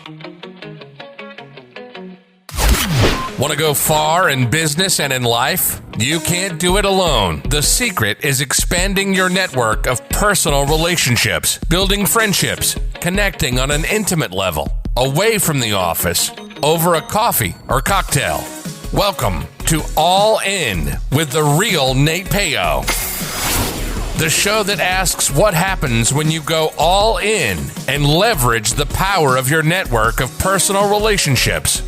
Want to go far in business and in life? You can't do it alone. The secret is expanding your network of personal relationships, building friendships, connecting on an intimate level, away from the office, over a coffee or cocktail. Welcome to All In with the real Nate Payo. The show that asks what happens when you go all in and leverage the power of your network of personal relationships.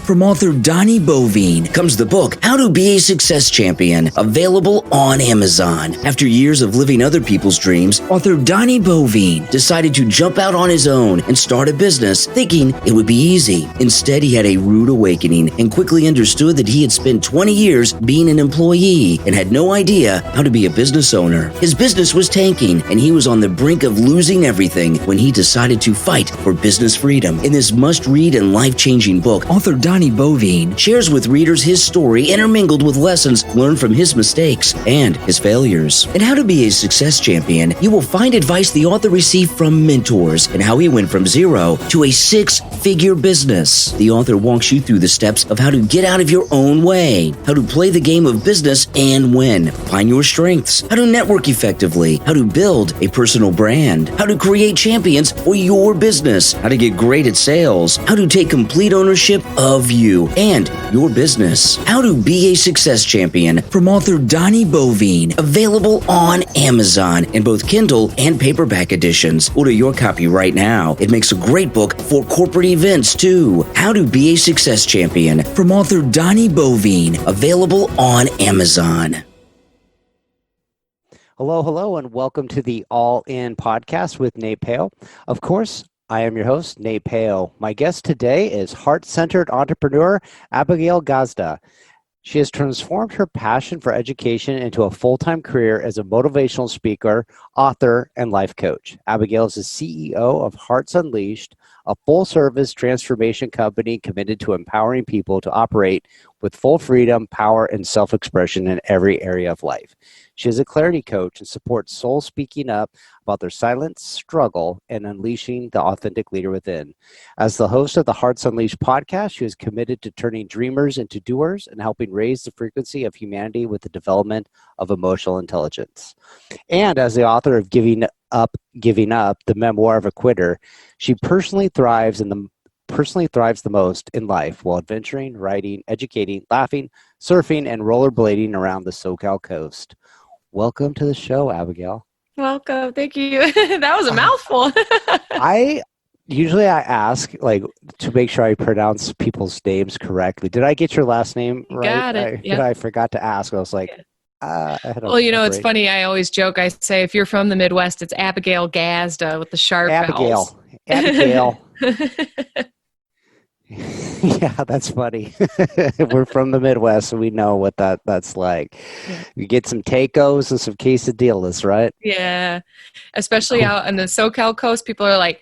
From author Donnie Bovine comes the book, How to Be a Success Champion, available on Amazon. After years of living other people's dreams, author Donnie Bovine decided to jump out on his own and start a business, thinking it would be easy. Instead, he had a rude awakening and quickly understood that he had spent 20 years being an employee and had no idea how to be a business owner. His business was tanking, and he was on the brink of losing everything when he decided to fight for business freedom. In this must-read and life-changing book, author Donnie Bovine shares with readers his story intermingled with lessons learned from his mistakes and his failures. In How to Be a Success Champion, you will find advice the author received from mentors and how he went from zero to a six-figure business. The author walks you through the steps of how to get out of your own way, how to play the game of business and win, find your strengths, how to network effectively, how to build a personal brand, how to create champions for your business, how to get great at sales, how to take complete ownership of you and your business. How to Be a Success Champion from author Donnie Bovine, available on Amazon in both Kindle and paperback editions. Order your copy right now. It makes a great book for corporate events too. How to Be a Success Champion from author Donnie Bovine, available on Amazon. Hello, and welcome to the All In podcast with Nate Payo. Of course, I am your host, Nate Payo. My guest today is heart-centered entrepreneur Abigail Gazda. She has transformed her passion for education into a full-time career as a motivational speaker, author, and life coach. Abigail is the CEO of Hearts Unleashed, a full-service transformation company committed to empowering people to operate with full freedom, power, and self-expression in every area of life. She is a clarity coach and supports souls speaking up about their silent struggle and unleashing the authentic leader within. As the host of the Hearts Unleashed podcast, she is committed to turning dreamers into doers and helping raise the frequency of humanity with the development of emotional intelligence. And as the author of Giving Up, the memoir of a quitter, she personally thrives the most in life while adventuring, writing, educating, laughing, surfing, and rollerblading around the SoCal coast. Welcome to the show, Abigail. Welcome. Thank you. That was a mouthful. I ask to make sure I pronounce people's names correctly. Did I get your last name right? Got it. Yeah. I forgot to ask. I was like, well, it's funny. I always joke. I say, if you're from the Midwest, it's Abigail Gazda with the sharp vowels. Abigail. Yeah, that's funny. We're from the Midwest, so we know what that's like. Yeah. You get some tacos and some quesadillas, right? Yeah, especially out on the SoCal coast, people are like,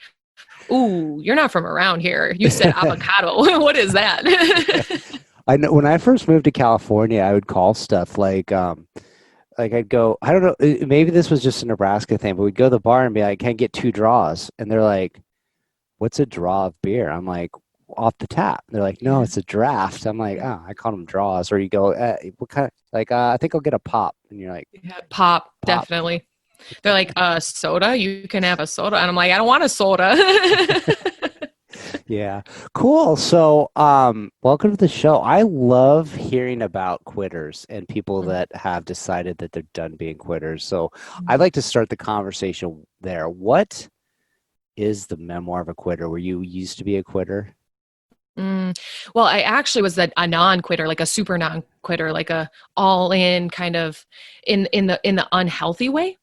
"Ooh, you're not from around here. You said avocado. What is that?" I know. When I first moved to California, I would call stuff like I'd go, I don't know, maybe this was just a Nebraska thing, but we'd go to the bar and be like, "Can I get 2 draws?" And they're like, "What's a draw of beer?" I'm like, "Off the tap." They're like, "No, it's a draft." I'm like, "Oh," I call them draws. Or you go, "What kind?" I think I'll get a pop. And you're like, yeah, pop, definitely. They're like, soda. You can have a soda, and I'm like, I don't want a soda. Yeah, cool. So, welcome to the show. I love hearing about quitters and people that have decided that they're done being quitters. So, I'd like to start the conversation there. What is the memoir of a quitter? Were you used to be a quitter? Well, I actually was a non-quitter, like a super non-quitter, like a all-in kind of in the unhealthy way,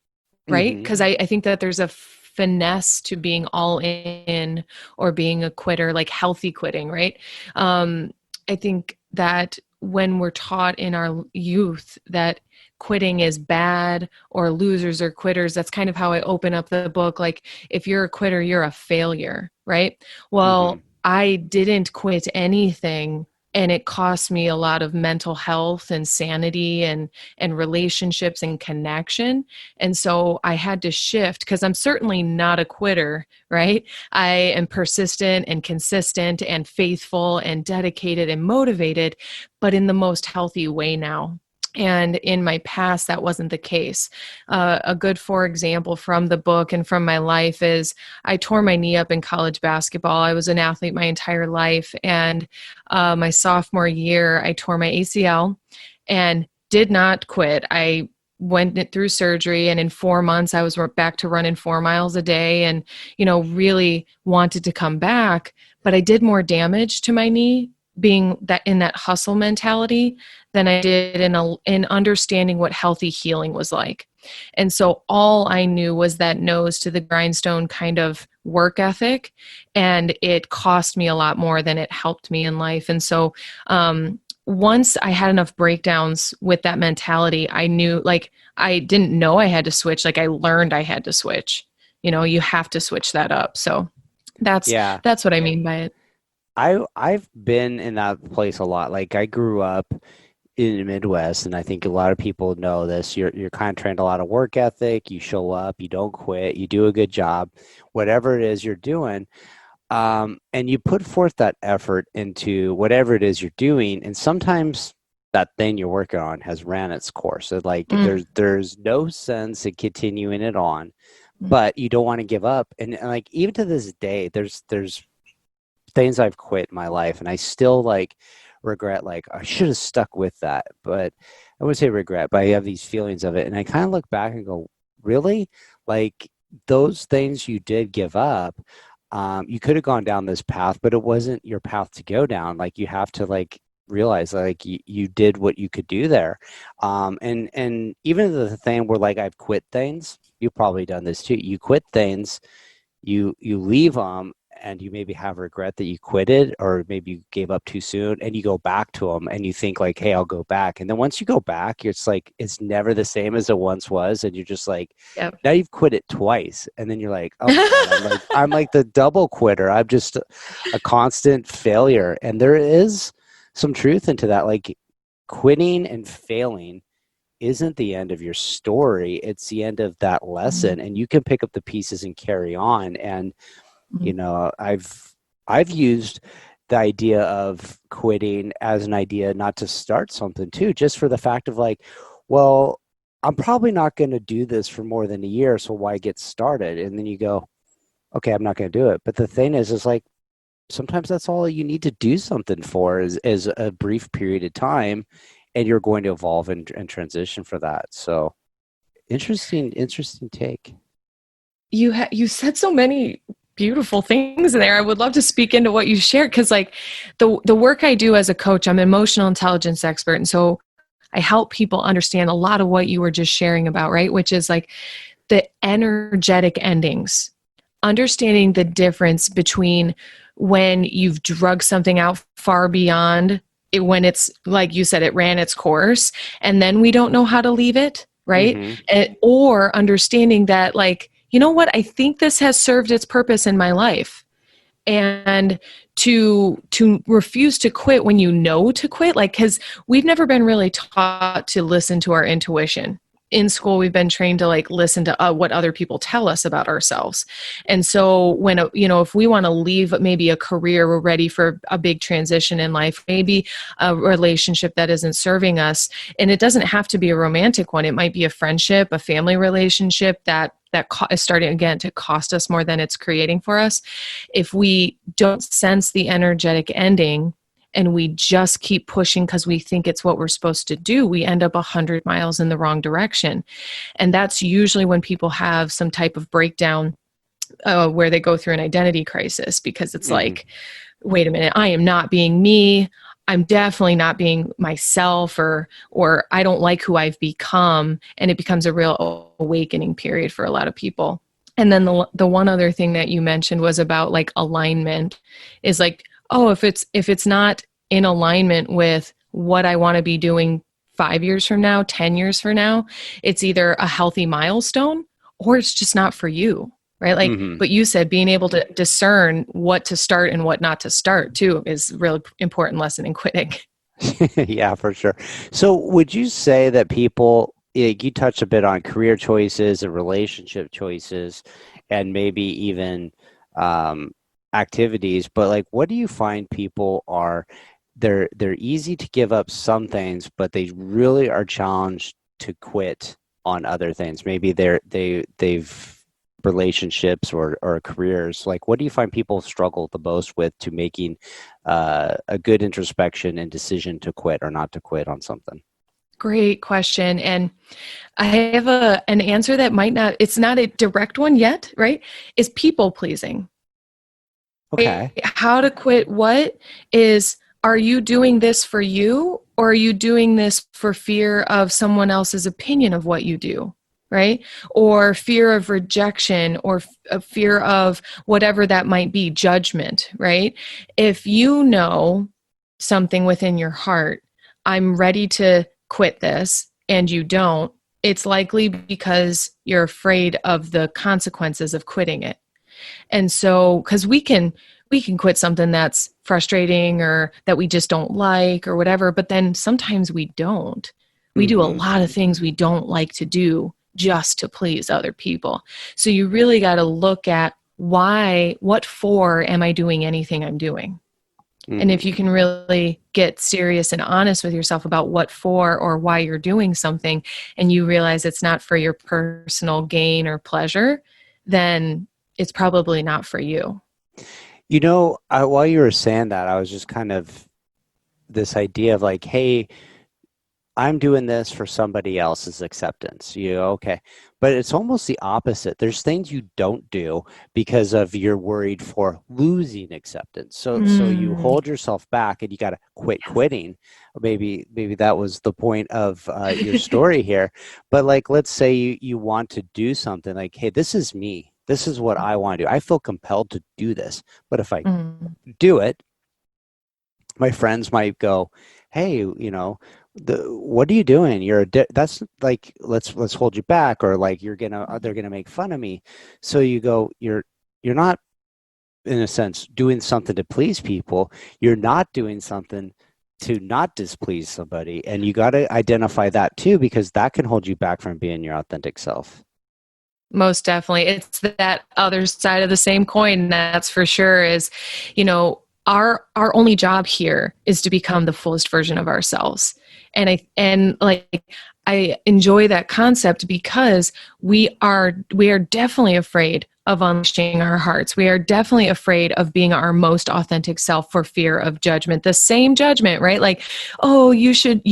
right? Because I think that there's a finesse to being all in or being a quitter, like healthy quitting, right? I think that when we're taught in our youth that quitting is bad or losers or quitters, that's kind of how I open up the book. Like, if you're a quitter, you're a failure, right? Well, I didn't quit anything, and it cost me a lot of mental health and sanity and relationships and connection. And so I had to shift, because I'm certainly not a quitter, right? I am persistent and consistent and faithful and dedicated and motivated, but in the most healthy way now. And in my past, that wasn't the case. A good for example from the book and from my life is I tore my knee up in college basketball. I was an athlete my entire life. And my sophomore year, I tore my ACL and did not quit. I went through surgery, and in 4 months, I was back to running 4 miles a day and, really wanted to come back. But I did more damage to my knee being that in that hustle mentality than I did in understanding what healthy healing was like. And so all I knew was that nose to the grindstone kind of work ethic, and it cost me a lot more than it helped me in life. And so once I had enough breakdowns with that mentality, I knew, like, I didn't know I had to switch. Like, I learned I had to switch. You have to switch that up. So that's what I mean by it. I've been in that place a lot. Like, I grew up in the Midwest, and I think a lot of people know this. You're kind of trained a lot of work ethic. You show up, you don't quit, you do a good job, whatever it is you're doing. And you put forth that effort into whatever it is you're doing. And sometimes that thing you're working on has ran its course. So like there's no sense in continuing it on, but you don't want to give up. And like, even to this day, there's things I've quit in my life, and I still like regret, like, I should have stuck with that. But I wouldn't say regret, but I have these feelings of it. And I kind of look back and go, really? Like, those things you did give up, you could have gone down this path, but it wasn't your path to go down. Like, you have to like realize, like, you did what you could do there. And even the thing where, like, I've quit things, you've probably done this too. You quit things, you leave them, and you maybe have regret that you quitted, or maybe you gave up too soon, and you go back to them and you think like, hey, I'll go back. And then once you go back, it's like, it's never the same as it once was. And you're just like, now you've quit it twice. And then you're like, oh my God, I'm like the double quitter. I'm just a constant failure. And there is some truth into that. Like, quitting and failing isn't the end of your story. It's the end of that lesson. And you can pick up the pieces and carry on. And I've used the idea of quitting as an idea not to start something too, just for the fact of like, well, I'm probably not going to do this for more than a year, so why get started? And then you go, okay, I'm not going to do it. But the thing is like, sometimes that's all you need to do something for is a brief period of time, and you're going to evolve and transition for that. So interesting take. You said so many beautiful things in there. I would love to speak into what you shared, because like the work I do as a coach, I'm an emotional intelligence expert. And so I help people understand a lot of what you were just sharing about, right? Which is like the energetic endings, understanding the difference between when you've drugged something out far beyond it, when it's, like you said, it ran its course, and then we don't know how to leave it, right? Or understanding that, like, you know what, I think this has served its purpose in my life. And to refuse to quit when you know to quit, like, because we've never been really taught to listen to our intuition. In school, we've been trained to like listen to what other people tell us about ourselves. And so when, if we want to leave maybe a career, we're ready for a big transition in life, maybe a relationship that isn't serving us. And it doesn't have to be a romantic one. It might be a friendship, a family relationship that is starting again to cost us more than it's creating for us. If we don't sense the energetic ending, and we just keep pushing because we think it's what we're supposed to do, we end up 100 miles in the wrong direction. And that's usually when people have some type of breakdown where they go through an identity crisis, because it's like, wait a minute, I am not being me. I'm definitely not being myself, or I don't like who I've become. And it becomes a real awakening period for a lot of people. And then the one other thing that you mentioned was about like alignment, is like, oh, if it's not in alignment with what I want to be doing 5 years from now, 10 years from now. It's either a healthy milestone or it's just not for you, right? Like, but you said being able to discern what to start and what not to start too is a really important lesson in quitting. Yeah, for sure. So would you say that people, you touched a bit on career choices and relationship choices and maybe even activities, but like, what do you find people are, they're easy to give up some things, but they really are challenged to quit on other things. Maybe they've relationships or careers. Like, what do you find people struggle the most with to making a good introspection and decision to quit or not to quit on something? Great question. And I have an answer that might not, it's not a direct one yet, right? Is people pleasing. Okay. How to quit what is, are you doing this for you or are you doing this for fear of someone else's opinion of what you do? Right? Or fear of rejection or a fear of whatever that might be, judgment, right? If you know something within your heart, I'm ready to quit this, and you don't, it's likely because you're afraid of the consequences of quitting it. And so, because we can quit something that's frustrating or that we just don't like or whatever, but then sometimes we don't. We do a lot of things we don't like to do just to please other people. So you really got to look at what for am I doing anything I'm doing? And if you can really get serious and honest with yourself about what for or why you're doing something, and you realize it's not for your personal gain or pleasure, then it's probably not for you. You know, while you were saying that, I was just kind of this idea of like, hey, I'm doing this for somebody else's acceptance. Okay. But it's almost the opposite. There's things you don't do because of you're worried for losing acceptance. So you hold yourself back and you got to quit quitting. Maybe that was the point of your story here. But like, let's say you want to do something like, hey, this is me. This is what I want to do. I feel compelled to do this. But if I do it, my friends might go, hey, what are you doing? That's like, let's hold you back, or like they're gonna make fun of me. So you go, you're not, in a sense, doing something to please people. You're not doing something to not displease somebody, and you got to identify that too, because that can hold you back from being your authentic self. Most definitely. It's that other side of the same coin, that's for sure. Is, our only job here is to become the fullest version of ourselves. And I enjoy that concept because we are definitely afraid of unleashing our hearts. We are definitely afraid of being our most authentic self for fear of judgment. The same judgment, right? Like, oh, you should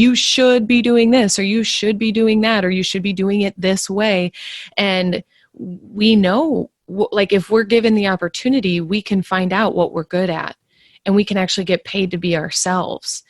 be doing this, or you should be doing that, or you should be doing it this way. And we know, like, if we're given the opportunity, we can find out what we're good at, and we can actually get paid to be ourselves.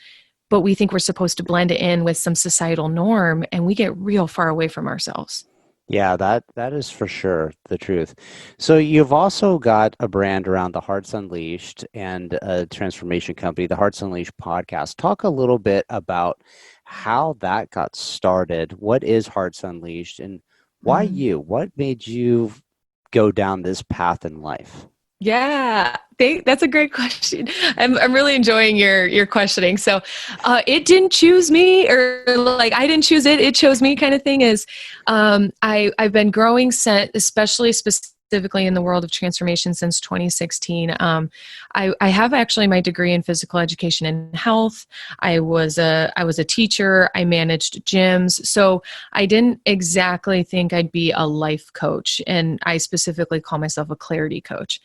But we think we're supposed to blend it in with some societal norm, and we get real far away from ourselves. Yeah, that is for sure the truth. So you've also got a brand around the Hearts Unleashed and a transformation company, the Hearts Unleashed podcast. Talk a little bit about how that got started. What is Hearts Unleashed, and why you? What made you go down this path in life? Yeah, that's a great question. I'm really enjoying your questioning. So, it didn't choose me, or like I didn't choose it. It chose me, kind of thing. Is I've been growing, especially specifically in the world of transformation since 2016. I have actually my degree in physical education and health. I was a teacher. I managed gyms. So I didn't exactly think I'd be a life coach, and I specifically call myself a clarity coach.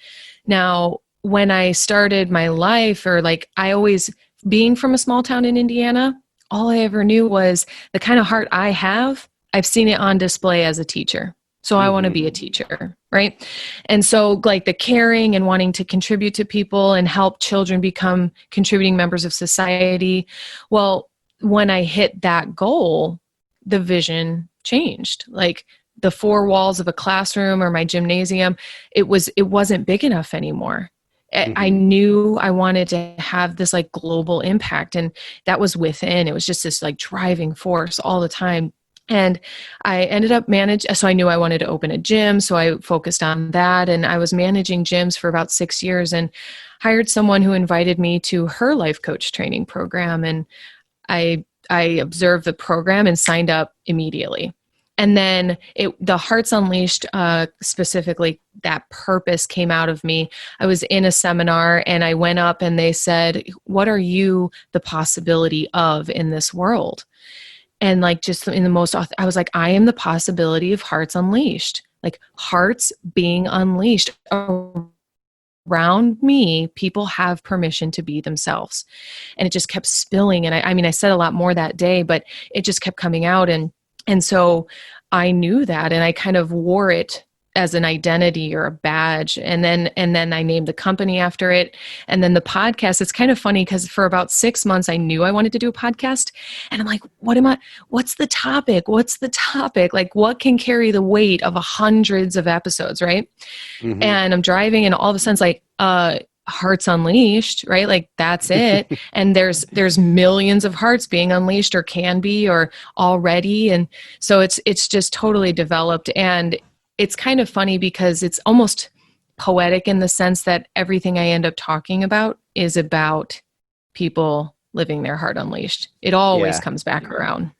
Now, when I started my life, or like I always, being from a small town in Indiana, all I ever knew was the kind of heart I have, I've seen it on display as a teacher. So I want to be a teacher, right? And so like the caring and wanting to contribute to people and help children become contributing members of society. Well, when I hit that goal, the vision changed. Like the four walls of a classroom or my gymnasium, it wasn't big enough anymore. I knew I wanted to have this like global impact, and that was within. It was just this like driving force all the time. And I ended up so I knew I wanted to open a gym, so I focused on that. And I was managing gyms for about 6 years and hired someone who invited me to her life coach training program. And I observed the program and signed up immediately. And then the Hearts Unleashed, specifically that purpose came out of me. I was in a seminar and I went up and they said, what are you the possibility of in this world? And like, just in the most, I was like, I am the possibility of Hearts Unleashed, like hearts being unleashed around me. People have permission to be themselves. And it just kept spilling. And I mean, I said a lot more that day, but it just kept coming out. And so I knew that, and I kind of wore it as an identity or a badge. And then I named the company after it. And then the podcast, it's kind of funny because for about 6 months, I knew I wanted to do a podcast. And I'm like, what's the topic? Like, what can carry the weight of hundreds of episodes, right? Mm-hmm. And I'm driving and all of a sudden it's like, Hearts Unleashed, right? Like that's it. And there's millions of hearts being unleashed, or can be, or already. And so it's just totally developed. And it's kind of funny because it's almost poetic in the sense that everything I end up talking about is about people living their heart unleashed. It always comes back around.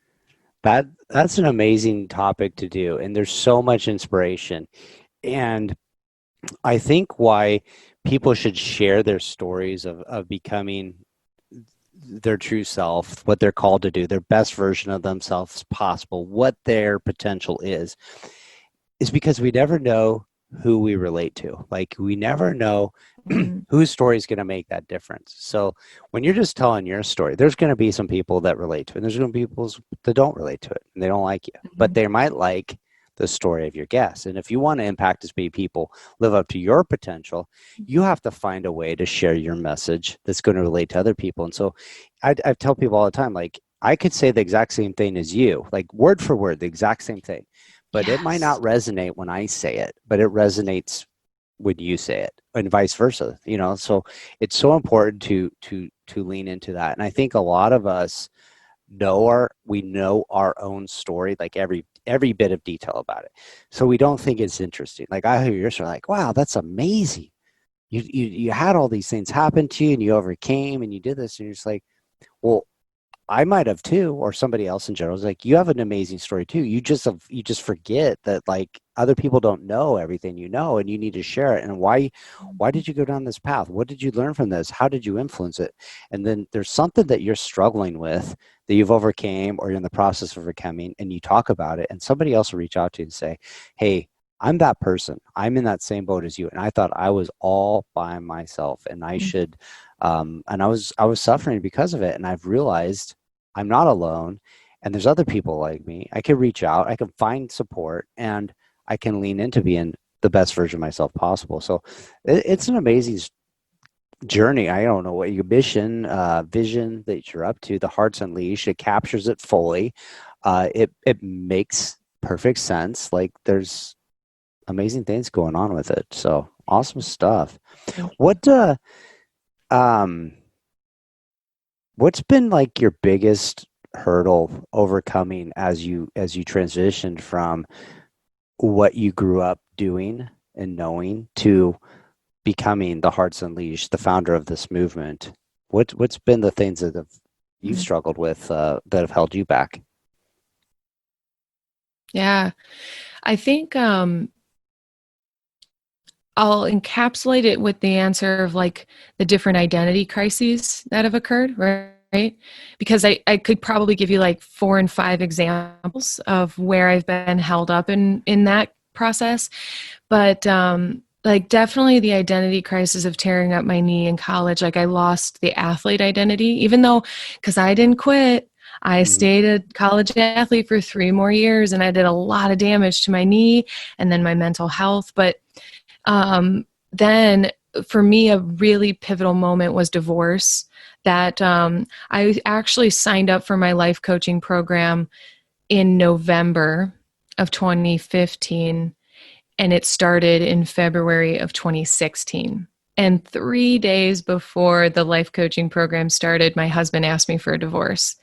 That's an amazing topic to do. And there's so much inspiration. And I think why people should share their stories of becoming their true self, what they're called to do, their best version of themselves possible, what their potential is because we never know who we relate to. Like, we never know whose story is going to make that difference. So when you're just telling your story, there's going to be some people that relate to it, and there's going to be people that don't relate to it, and they don't like you, but they might like the story of your guest. And if you want to impact as many people, live up to your potential, you have to find a way to share your message that's going to relate to other people. And so I tell people all the time, like, I could say the exact same thing as you, like word for word, the exact same thing, but it might not resonate when I say it, but it resonates when you say it, and vice versa, you know? So it's so important to lean into that. And I think a lot of us we know our own story, like every bit of detail about it. So we don't think it's interesting. Like, I hear your story, like, wow, that's amazing. You had all these things happen to you and you overcame and you did this, and you're just like, well, I might have too, or somebody else in general is like, you have an amazing story too. You just forget that, like, other people don't know everything you know, and you need to share it. And why did you go down this path? What did you learn from this? How did you influence it? And then there's something that you're struggling with that you've overcame, or you're in the process of overcoming, and you talk about it, and somebody else will reach out to you and say, hey, I'm that person. I'm in that same boat as you. And I thought I was all by myself, and I should, and I was suffering because of it. And I've realized I'm not alone, and there's other people like me. I can reach out, I can find support, and I can lean into being the best version of myself possible. So it's an amazing journey. I don't know what your vision that you're up to, the Hearts Unleashed, it captures it fully. It makes perfect sense. Like, there's amazing things going on with it. So awesome stuff. What's been like your biggest hurdle overcoming as you transitioned from what you grew up doing and knowing to becoming the Hearts Unleashed, the founder of this movement? What's been the things that you've struggled with that have held you back? Yeah, I think I'll encapsulate it with the answer of like the different identity crises that have occurred, right? Because I could probably give you like 4 and 5 examples of where I've been held up in that process. But like, definitely the identity crisis of tearing up my knee in college. Like, I lost the athlete identity, even though, because I didn't quit. I stayed a college athlete for 3 more years, and I did a lot of damage to my knee and then my mental health. But then for me, a really pivotal moment was divorce. That I actually signed up for my life coaching program in November of 2015, and it started in February of 2016. And 3 days before the life coaching program started, my husband asked me for a divorce.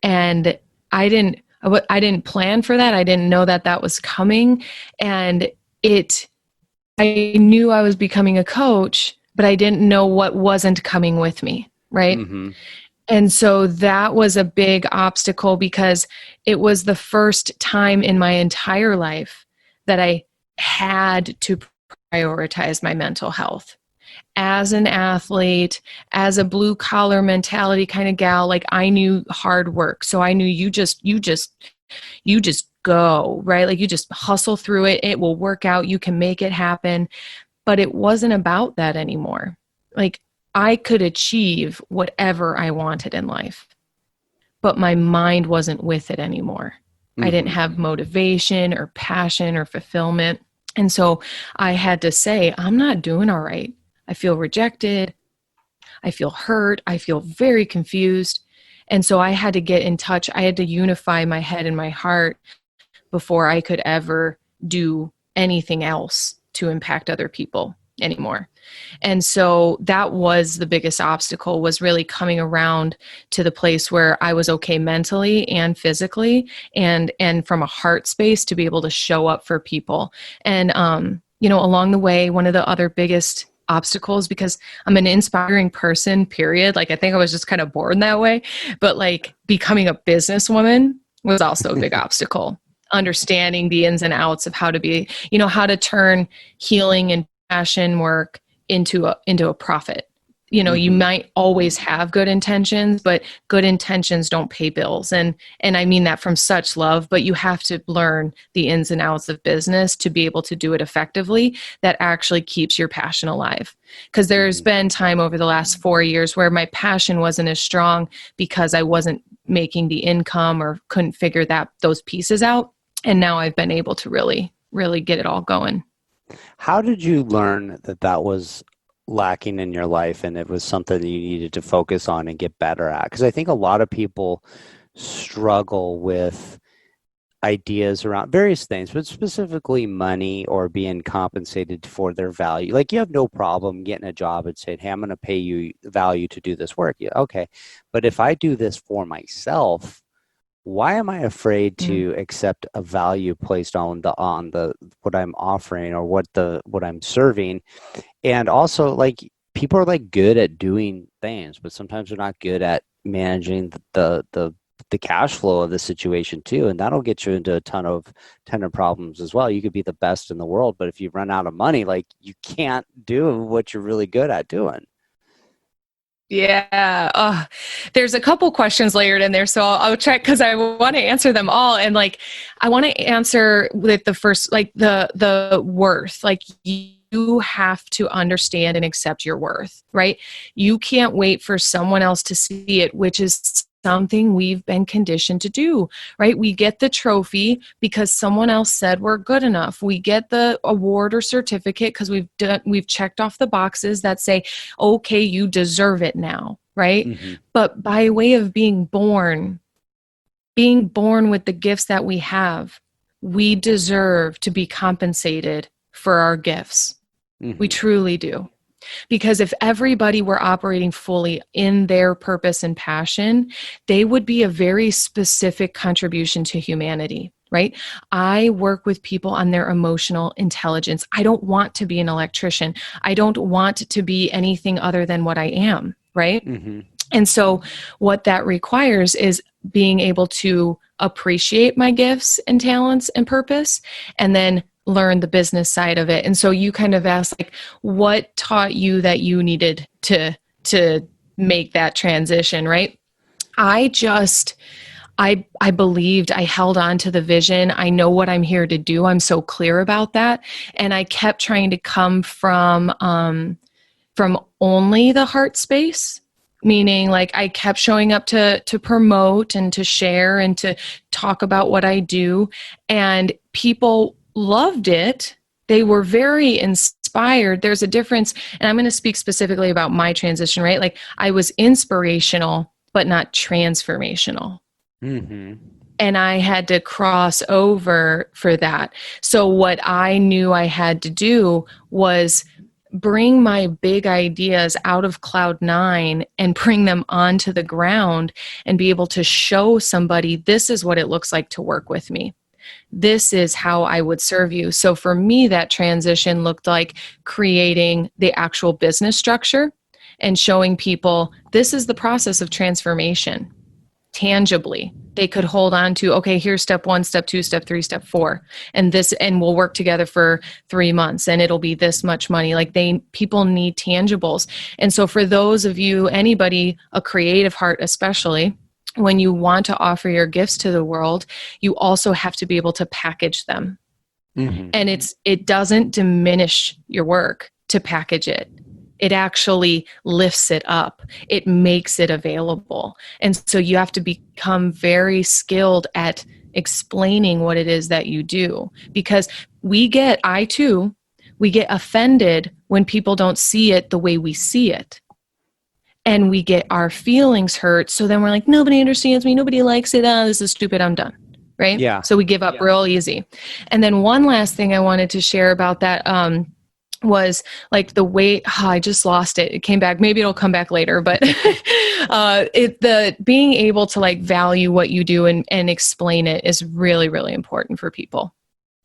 And I didn't plan for that. I didn't know that that was coming. And I knew I was becoming a coach, but I didn't know what wasn't coming with me. Right. Mm-hmm. And so that was a big obstacle because it was the first time in my entire life that I had to prioritize my mental health. As an athlete, as a blue collar mentality kind of gal, like I knew hard work. So I knew you just go, right? Like you just hustle through it. It will work out. You can make it happen. But it wasn't about that anymore. Like I could achieve whatever I wanted in life, but my mind wasn't with it anymore. Mm-hmm. I didn't have motivation or passion or fulfillment. And so I had to say, I'm not doing all right. I feel rejected. I feel hurt. I feel very confused. And so I had to get in touch. I had to unify my head and my heart before I could ever do anything else to impact other people anymore. And so that was the biggest obstacle, was really coming around to the place where I was okay mentally and physically and from a heart space to be able to show up for people. And, along the way, one of the other biggest obstacles, because I'm an inspiring person, period. Like, I think I was just kind of born that way, but like becoming a businesswoman was also a big obstacle. Understanding the ins and outs of how to be, how to turn healing and passion work into a profit. You might always have good intentions, but good intentions don't pay bills. And I mean that from such love, but you have to learn the ins and outs of business to be able to do it effectively that actually keeps your passion alive. Because there's been time over the last 4 years where my passion wasn't as strong because I wasn't making the income or couldn't figure those pieces out. And now I've been able to really, really get it all going. How did you learn that was lacking in your life and it was something that you needed to focus on and get better at? Because I think a lot of people struggle with ideas around various things, but specifically money or being compensated for their value. Like, you have no problem getting a job and saying, hey, I'm going to pay you value to do this work. Yeah, okay. But if I do this for myself, why am I afraid to accept a value placed on the what I'm offering or what I'm serving? And also, like, people are like good at doing things, but sometimes they're not good at managing the cash flow of the situation too, and that'll get you into a ton of problems as well. You could be the best in the world, but if you run out of money, like, you can't do what you're really good at doing. Yeah. There's a couple questions layered in there. So I'll check because I want to answer them all. And like, I want to answer with the first, like the worth. Like, you have to understand and accept your worth, right? You can't wait for someone else to see it, which is something we've been conditioned to do, right? We get the trophy because someone else said we're good enough. We get the award or certificate because we've checked off the boxes that say, okay, you deserve it now, right? Mm-hmm. But by way of being born with the gifts that we have, we deserve to be compensated for our gifts. Mm-hmm. We truly do. Because if everybody were operating fully in their purpose and passion, they would be a very specific contribution to humanity, right? I work with people on their emotional intelligence. I don't want to be an electrician. I don't want to be anything other than what I am, right? Mm-hmm. And so what that requires is being able to appreciate my gifts and talents and purpose, and then learn the business side of it. And so you kind of asked, like, what taught you that you needed to make that transition, right? I believed, I held on to the vision. I know what I'm here to do. I'm so clear about that. And I kept trying to come from only the heart space, meaning like I kept showing up to promote and to share and to talk about what I do. And people loved it. They were very inspired. There's a difference. And I'm going to speak specifically about my transition, right? Like, I was inspirational, but not transformational. Mm-hmm. And I had to cross over for that. So what I knew I had to do was bring my big ideas out of cloud nine and bring them onto the ground and be able to show somebody, this is what it looks like to work with me. This is how I would serve you. So for me, that transition looked like creating the actual business structure and showing people this is the process of transformation tangibly. They could hold on to, okay, here's step 1, step 2, step 3, step 4, and we'll work together for 3 months and it'll be this much money. Like people need tangibles. And so for those of you, anybody, a creative heart especially, when you want to offer your gifts to the world, you also have to be able to package them. Mm-hmm. And it doesn't diminish your work to package it. It actually lifts it up. It makes it available. And so you have to become very skilled at explaining what it is that you do. Because we get offended when people don't see it the way we see it. And we get our feelings hurt. So then we're like, nobody understands me. Nobody likes it. Oh, this is stupid. I'm done. Right? Yeah. So we give up real easy. And then one last thing I wanted to share about that, was like the way, I just lost it. It came back. Maybe it'll come back later, but the being able to like value what you do and explain it is really, really important for people.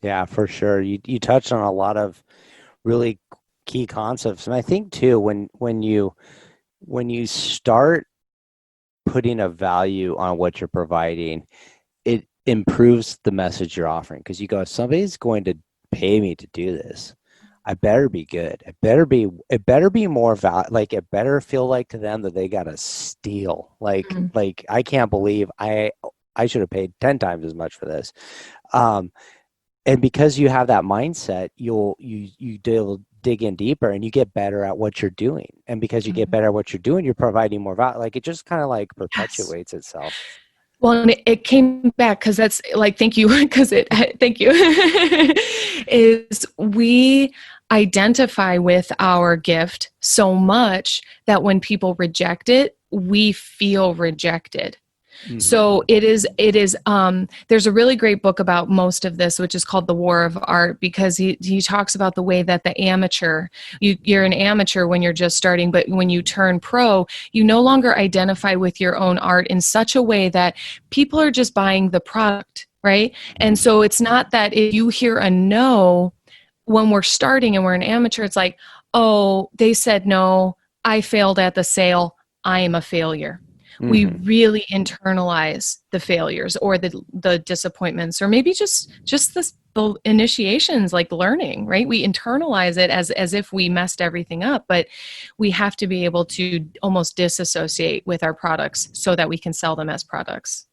Yeah, for sure. You touched on a lot of really key concepts. And I think too, when you start putting a value on what you're providing, it improves the message you're offering. Because you go, if somebody's going to pay me to do this, I better be good. It better be more like it better feel like to them that they got to steal. Like I can't believe I should have paid 10 times as much for this. And because you have that mindset, you dig in deeper and you get better at what you're doing. And because you get better at what you're doing, you're providing more value. Like it just kind of like perpetuates itself. Well, and it came back because that's like, thank you, thank you, is we identify with our gift so much that when people reject it, we feel rejected. Mm-hmm. So it is, there's a really great book about most of this, which is called The War of Art, because he talks about the way that the amateur, you're an amateur when you're just starting, but when you turn pro, you no longer identify with your own art in such a way that people are just buying the product, right? And so it's not that if you hear a no, when we're starting and we're an amateur, it's like, oh, they said no, I failed at the sale, I am a failure. Mm-hmm. We really internalize the failures or the disappointments, or maybe just the initiations, like learning, right? We internalize it as if we messed everything up, but we have to be able to almost disassociate with our products so that we can sell them as products.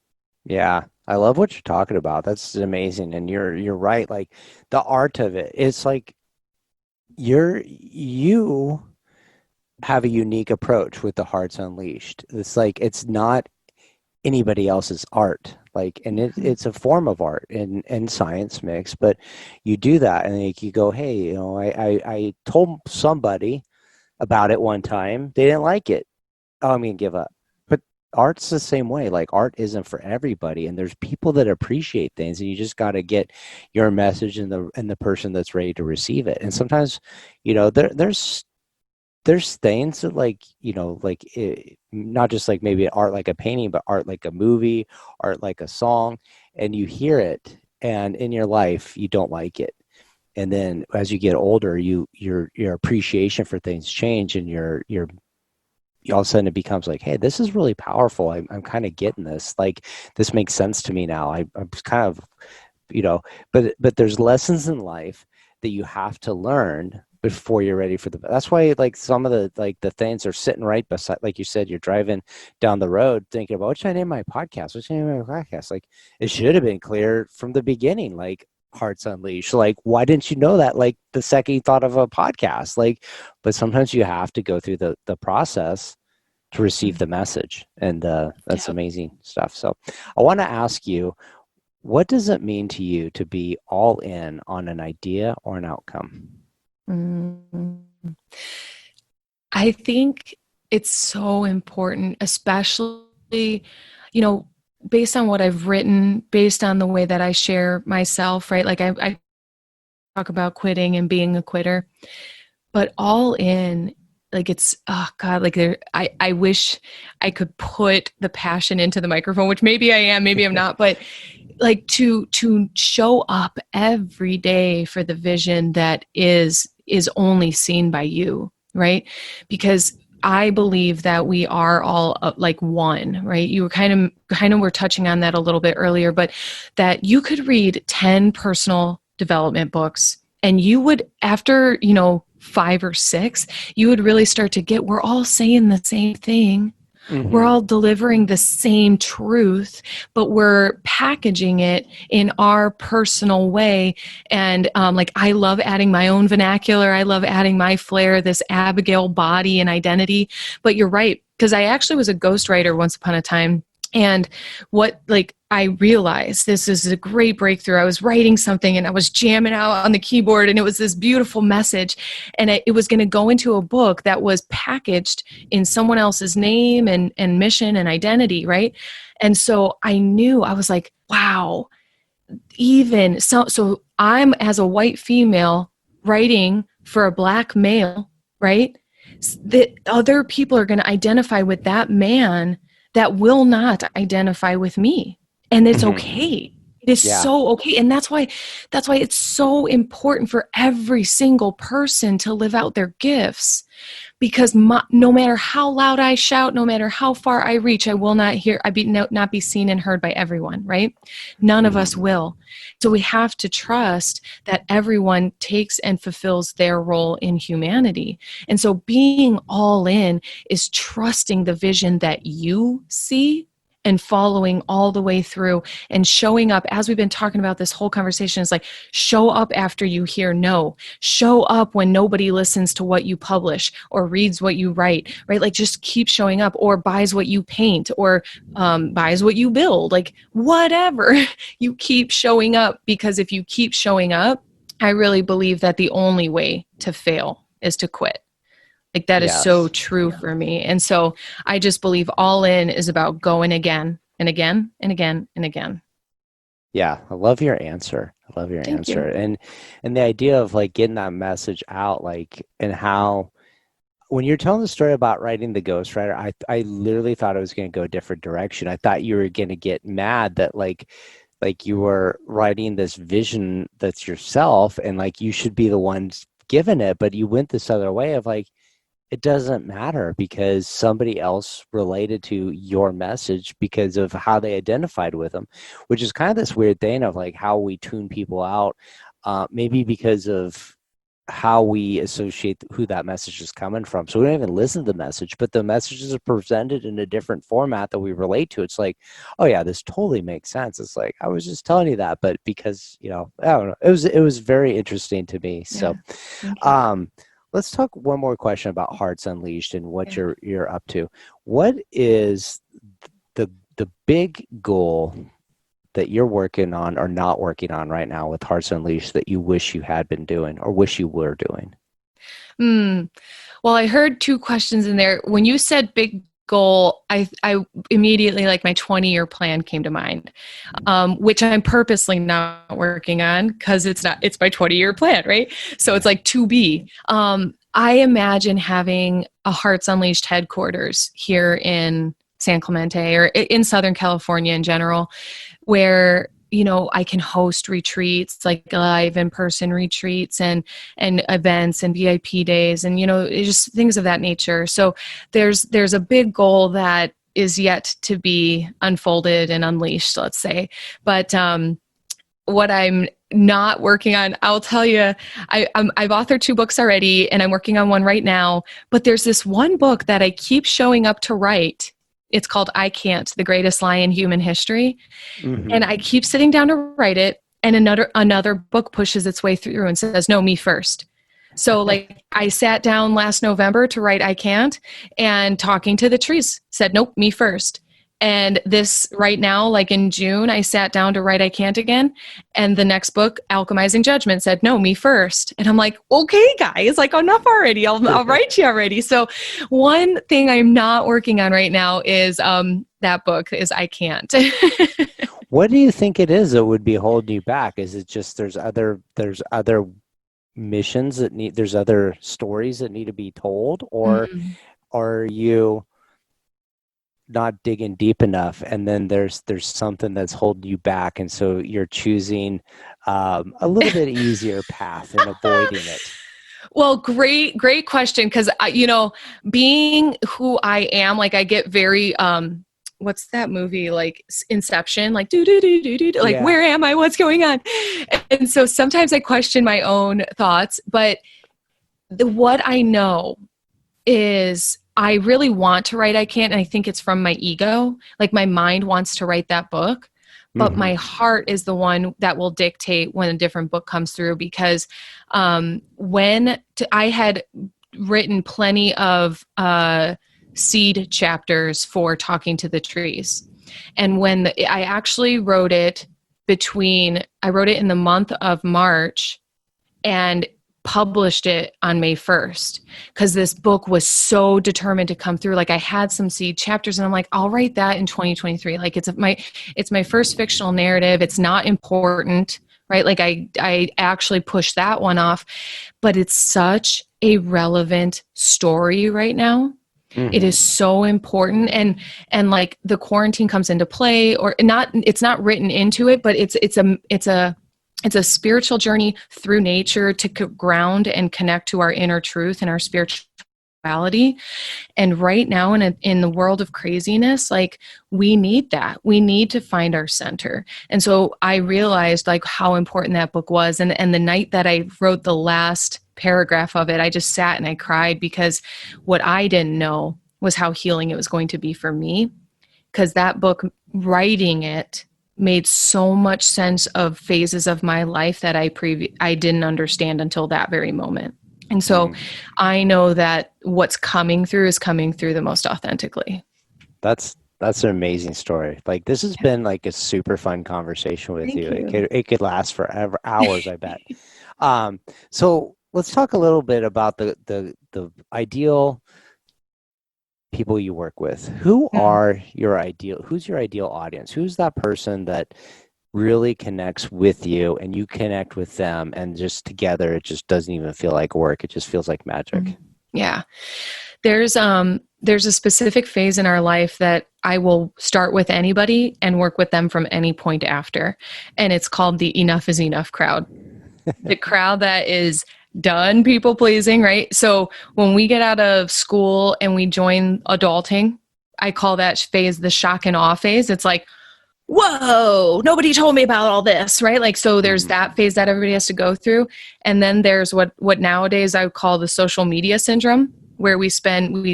Yeah, I love what you're talking about. That's amazing. And you're right. Like the art of it, it's like you have a unique approach with the Hearts Unleashed. It's like, it's not anybody else's art. Like, and it's a form of art and science mix, but you do that. And like, you go, hey, I told somebody about it one time. They didn't like it. Oh, I'm going to give up. But art's the same way. Like art isn't for everybody. And there's people that appreciate things, and you just got to get your message and the person that's ready to receive it. And sometimes, there's things that not just like maybe art like a painting, but art like a movie, art like a song, and you hear it and in your life you don't like it. And then as you get older, your appreciation for things change, and your all of a sudden it becomes like, hey, this is really powerful. I'm kind of getting this. Like this makes sense to me now. I'm kind of, but there's lessons in life that you have to learn before you're ready for that's why like some of the things are sitting right beside, like you said, you're driving down the road thinking about what should I name my podcast? What should I name my podcast? Like it should have been clear from the beginning, like Hearts Unleashed. Like, why didn't you know that? Like the second you thought of a podcast, like, but sometimes you have to go through the process to receive the message. And that's amazing stuff. So I want to ask you, what does it mean to you to be all in on an idea or an outcome? I think it's so important, especially, based on what I've written, based on the way that I share myself, right? Like I talk about quitting and being a quitter. but all in, like it's, oh God, like I wish I could put the passion into the microphone, which maybe I am, maybe I'm not, but like to show up every day for the vision that is only seen by you, right? Because I believe that we are all like one, right? You were kind of were touching on that a little bit earlier, but that you could read 10 personal development books and you would, after, 5 or 6, you would really start to get, we're all saying the same thing. Mm-hmm. We're all delivering the same truth, but we're packaging it in our personal way. And like, I love adding my own vernacular. I love adding my flair, this Abigail body and identity. But you're right, because I actually was a ghostwriter once upon a time. And I realized this is a great breakthrough. I was writing something and I was jamming out on the keyboard and it was this beautiful message. And it was going to go into a book that was packaged in someone else's name and mission and identity, right? And so I knew, I was like, wow, even so I'm, as a white female writing for a Black male, right? That other people are going to identify with that man that will not identify with me. And it's okay. It is so okay. And that's why it's so important for every single person to live out their gifts, because no matter how loud I shout, no matter how far I reach, I will not not be seen and heard by everyone, right? None of us will. So we have to trust that everyone takes and fulfills their role in humanity. And so being all in is trusting the vision that you see and following all the way through and showing up, as we've been talking about this whole conversation, is like, show up after you hear no, show up when nobody listens to what you publish or reads what you write, right? Like, just keep showing up, or buys what you paint, or buys what you build, like whatever. You keep showing up, because if you keep showing up, I really believe that the only way to fail is to quit. Like, that is so true for me. And so I just believe all in is about going again and again and again and again. Yeah. I love your answer. Thank answer. You. And the idea of like getting that message out, like, and how, when you're telling the story about writing the ghostwriter, I literally thought it was going to go a different direction. I thought you were going to get mad that like you were writing this vision that's yourself and like you should be the ones given it, but you went this other way of like, it doesn't matter because somebody else related to your message because of how they identified with them, which is kind of this weird thing of like how we tune people out, maybe because of how we associate who that message is coming from. So we don't even listen to the message, but the messages are presented in a different format that we relate to. It's like, oh yeah, this totally makes sense. It's like, I was just telling you that, but because, I don't know, it was very interesting to me. So, let's talk one more question about Hearts Unleashed and what you're up to. What is the big goal that you're working on or not working on right now with Hearts Unleashed that you wish you had been doing or wish you were doing? Well, I heard 2 questions in there. When you said big goal, I immediately, like, my 20-year plan came to mind, which I'm purposely not working on because it's my 20-year plan, right? So it's like to be. I imagine having a Hearts Unleashed headquarters here in San Clemente or in Southern California in general, where I can host retreats, like live in-person retreats and events and VIP days and, just things of that nature. So there's a big goal that is yet to be unfolded and unleashed, let's say. But what I'm not working on, I'll tell you, I've authored 2 books already and I'm working on one right now, but there's this one book that I keep showing up to write. It's called I Can't, The Greatest Lie in Human History. Mm-hmm. And I keep sitting down to write it, and another book pushes its way through and says, no, me first. So like I sat down last November to write I Can't, and Talking to the Trees said, nope, me first. And this right now, like in June, I sat down to write I Can't again. And the next book, Alchemizing Judgment, said, no, me first. And I'm like, okay, guys, like enough already. I'll write you already. So one thing I'm not working on right now is that book is I Can't. What do you think it is that would be holding you back? Is it just there's other missions that there's other stories that need to be told, or Mhm. are you not digging deep enough, and then there's something that's holding you back, and so you're choosing a little bit easier path and avoiding it? Well, great question. Cause being who I am, like I get very, what's that movie? Like Inception, like do, do, do, do, do, like, Yeah. where am I? What's going on? And so sometimes I question my own thoughts, but what I know is I really want to write. I can't. And I think it's from my ego. Like my mind wants to write that book, but my heart is the one that will dictate when a different book comes through. Because I had written plenty of seed chapters for Talking to the Trees. And I actually wrote it I wrote it in the month of March and published it on May 1st, because this book was so determined to come through. Like I had some seed chapters and I'm like, I'll write that in 2023. Like it's my first fictional narrative. It's not important, right? Like I actually pushed that one off, but it's such a relevant story right now. It is so important. And like the quarantine comes into play, or not, it's not written into it, but it's a spiritual journey through nature to ground and connect to our inner truth and our spirituality. And right now in the world of craziness, like we need that. We need to find our center. And so I realized like how important that book was. And the night that I wrote the last paragraph of it, I just sat and I cried, because what I didn't know was how healing it was going to be for me. Because that book, writing it, made so much sense of phases of my life that I didn't understand until that very moment. And so I know that what's coming through is coming through the most authentically. That's an amazing story. Like this has been like a super fun conversation with Thank you. you. It could last forever, hours, I bet. So let's talk a little bit about the ideal people you work with. Who's your ideal audience? Who's that person that really connects with you and you connect with them, and just together it just doesn't even feel like work. It just feels like magic. Yeah. There's a specific phase in our life that I will start with anybody and work with them from any point after. And it's called the enough is enough crowd. The crowd that is done people pleasing, right? So when we get out of school and we join adulting, I call that phase the shock and awe phase. It's like, whoa, nobody told me about all this, right? Like, so there's that phase that everybody has to go through. And then there's what nowadays I would call the social media syndrome, where we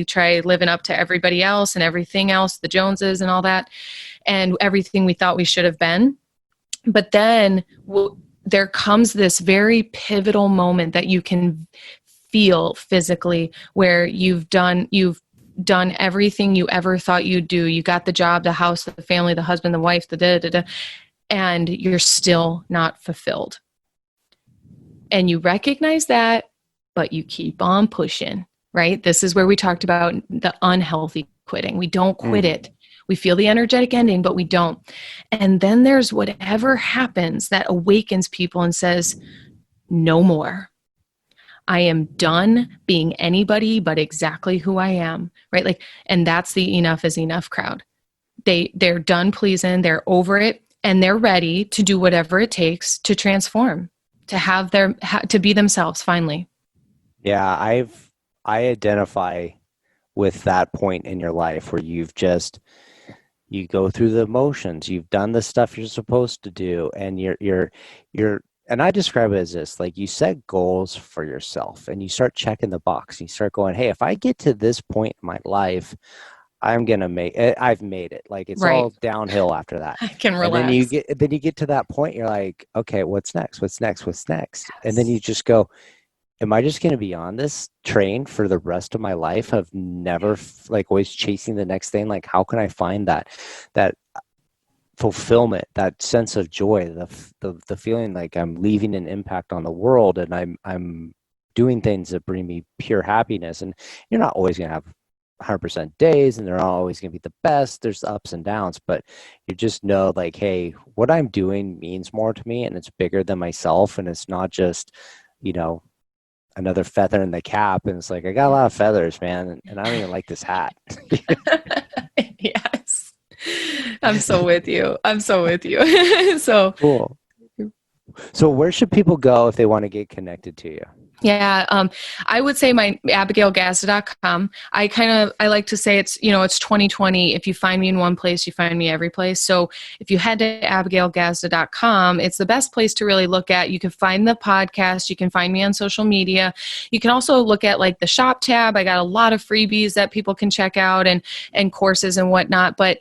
try living up to everybody else and everything else, the Joneses and all that, and everything we thought we should have been. But then there comes this very pivotal moment that you can feel physically, where you've done everything you ever thought you'd do. You got the job, the house, the family, the husband, the wife, and you're still not fulfilled. And you recognize that, but you keep on pushing, right? This is where we talked about the unhealthy quitting. We don't quit it. We feel the energetic ending, but we don't. And then there's whatever happens that awakens people and says, no more. I am done being anybody but exactly who I am, right? Like, and that's the enough is enough crowd. They're done pleasing, they're over it, and they're ready to do whatever it takes to transform, to be themselves finally. Yeah, I identify with that point in your life where you go through the motions, you've done the stuff you're supposed to do, and you're and I describe it as this: like you set goals for yourself and you start checking the box, and you start going, hey, if I get to this point in my life, I'm gonna make it. I've made it. Like it's all downhill after that. I can relax. And then you get to that point, you're like, okay, what's next? What's next? What's next? Yes. And then you just go, am I just going to be on this train for the rest of my life of never like always chasing the next thing? Like, how can I find that fulfillment, that sense of joy, the feeling like I'm leaving an impact on the world, and I'm doing things that bring me pure happiness? And you're not always going to have 100% days, and they're not always going to be the best. There's ups and downs, but you just know like, hey, what I'm doing means more to me, and it's bigger than myself, and it's not just, another feather in the cap. And it's like, I got a lot of feathers, man. And I don't even like this hat. Yes. I'm so with you. So cool. So where should people go if they want to get connected to you? Yeah, I would say my abigailgazda.com. I like to say it's 2020. If you find me in one place, you find me every place. So if you head to abigailgazda.com, it's the best place to really look at. You can find the podcast. You can find me on social media. You can also look at like the shop tab. I got a lot of freebies that people can check out and courses and whatnot. But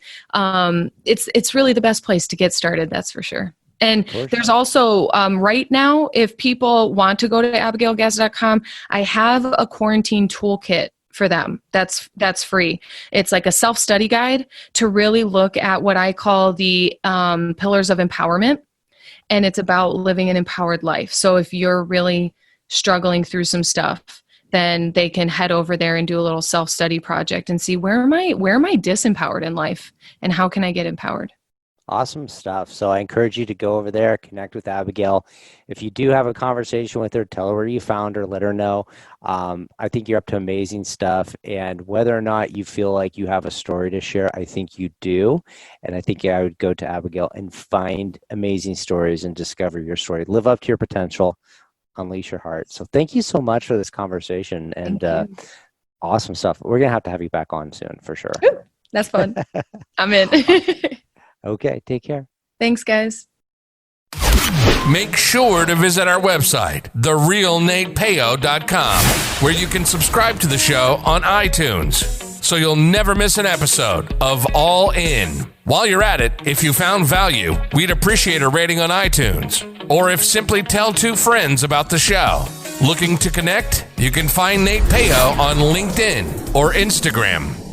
it's really the best place to get started. That's for sure. And there's also, right now, if people want to go to abigailgazda.com, I have a quarantine toolkit for them. That's free. It's like a self-study guide to really look at what I call the pillars of empowerment. And it's about living an empowered life. So if you're really struggling through some stuff, then they can head over there and do a little self-study project and see where am I disempowered in life and how can I get empowered? Awesome stuff. So I encourage you to go over there, connect with Abigail. If you do have a conversation with her, tell her where you found her, let her know. I think you're up to amazing stuff. And whether or not you feel like you have a story to share, I think you do. And I think I would go to Abigail and find amazing stories and discover your story. Live up to your potential, unleash your heart. So thank you so much for this conversation and awesome stuff. We're going to have you back on soon for sure. Ooh, that's fun. I'm in. Okay, take care. Thanks, guys. Make sure to visit our website, therealnatepeo.com, where you can subscribe to the show on iTunes, so you'll never miss an episode of All In. While you're at it, if you found value, we'd appreciate a rating on iTunes, or if simply tell 2 friends about the show. Looking to connect? You can find Nate Peo on LinkedIn or Instagram.